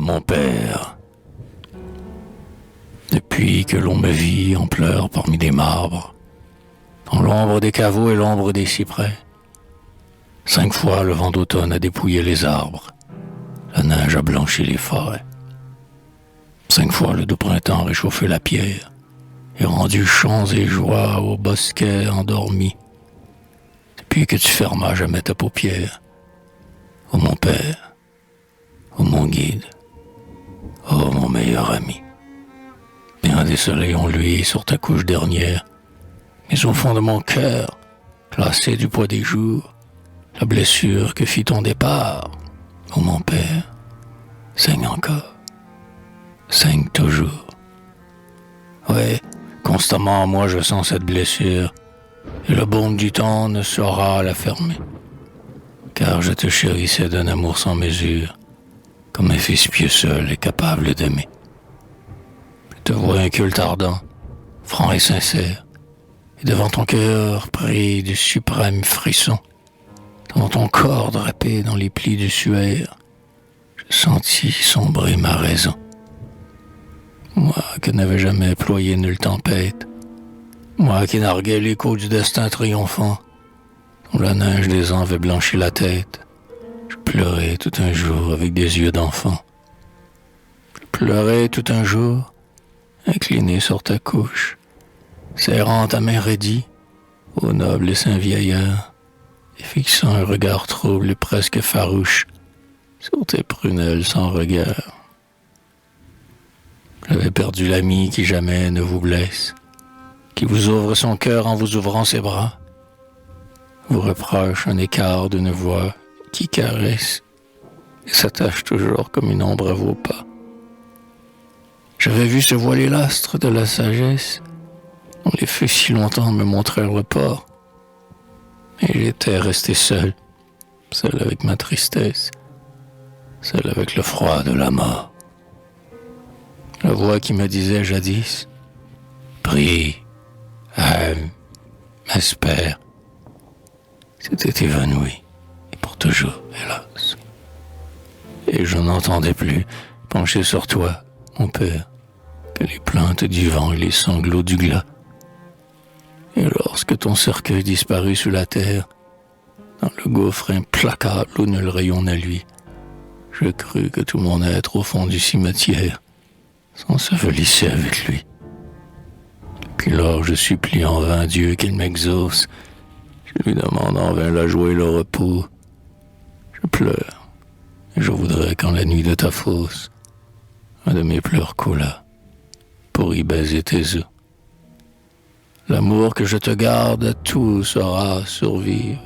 mon père, depuis que l'on me vit en pleurs parmi des marbres, dans l'ombre des caveaux et l'ombre des cyprès, 5 fois le vent d'automne a dépouillé les arbres, la neige a blanchi les forêts. 5 fois le doux printemps a réchauffé la pierre et rendu chants et joies aux bosquets endormis. Depuis que tu fermas jamais ta paupière, ô mon père, ô mon guide, ô mon meilleur ami. Bien des soleils ont luit sur ta couche dernière, mais au fond de mon cœur, classé du poids des jours, la blessure que fit ton départ, ô mon père, saigne encore, saigne toujours. Ouais, constamment moi je sens cette blessure, et le baume du temps ne saura la fermer, car je te chérissais d'un amour sans mesure, comme un fils pieux seul est capable d'aimer. Je te vois un culte ardent, franc et sincère, et devant ton cœur pris du suprême frisson, devant ton corps drapé dans les plis du suaire, je sentis sombrer ma raison. Moi que n'avais jamais ployé nulle tempête, moi qui narguais l'écho du destin triomphant, dont la neige des ans avait blanchi la tête, je pleurais tout un jour avec des yeux d'enfant. Je pleurais tout un jour, incliné sur ta couche, serrant ta main raidie, ô noble et saint vieillard, et fixant un regard trouble et presque farouche sur tes prunelles sans regard. J'avais perdu l'ami qui jamais ne vous blesse, qui vous ouvre son cœur en vous ouvrant ses bras, vous reproche un écart d'une voix qui caresse et s'attache toujours comme une ombre à vos pas. J'avais vu se voiler l'astre de la sagesse, dont les feux si longtemps me montrèrent le port, et j'étais resté seul avec ma tristesse, seul avec le froid de la mort. La voix qui me disait jadis, prie, aime, espère, s'était évanouie, et pour toujours, hélas. Et je n'entendais plus, penché sur toi, mon père, que les plaintes du vent et les sanglots du glas. Et lorsque ton cercueil disparut sous la terre, dans le gouffre implacable où nul rayon n'a lui, je crus que tout mon être au fond du cimetière s'ensevelissait avec lui. Puis lors je supplie en vain Dieu qu'il m'exauce, je lui demande en vain la joie et le repos. Je pleure, et je voudrais qu'en la nuit de ta fosse, un de mes pleurs coula pour y baiser tes os. L'amour que je te garde à tout saura survivre,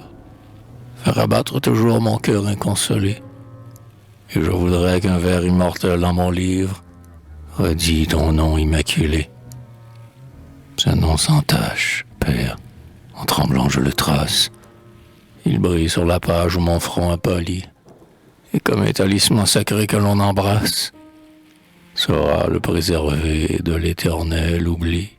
faire abattre toujours mon cœur inconsolé, et je voudrais qu'un vers immortel dans mon livre redit ton nom immaculé. Ce nom sans tache, Père, en tremblant je le trace. Il brille sur la page où mon front a pâli, et comme un talisman sacré que l'on embrasse, saura le préserver de l'éternel oubli.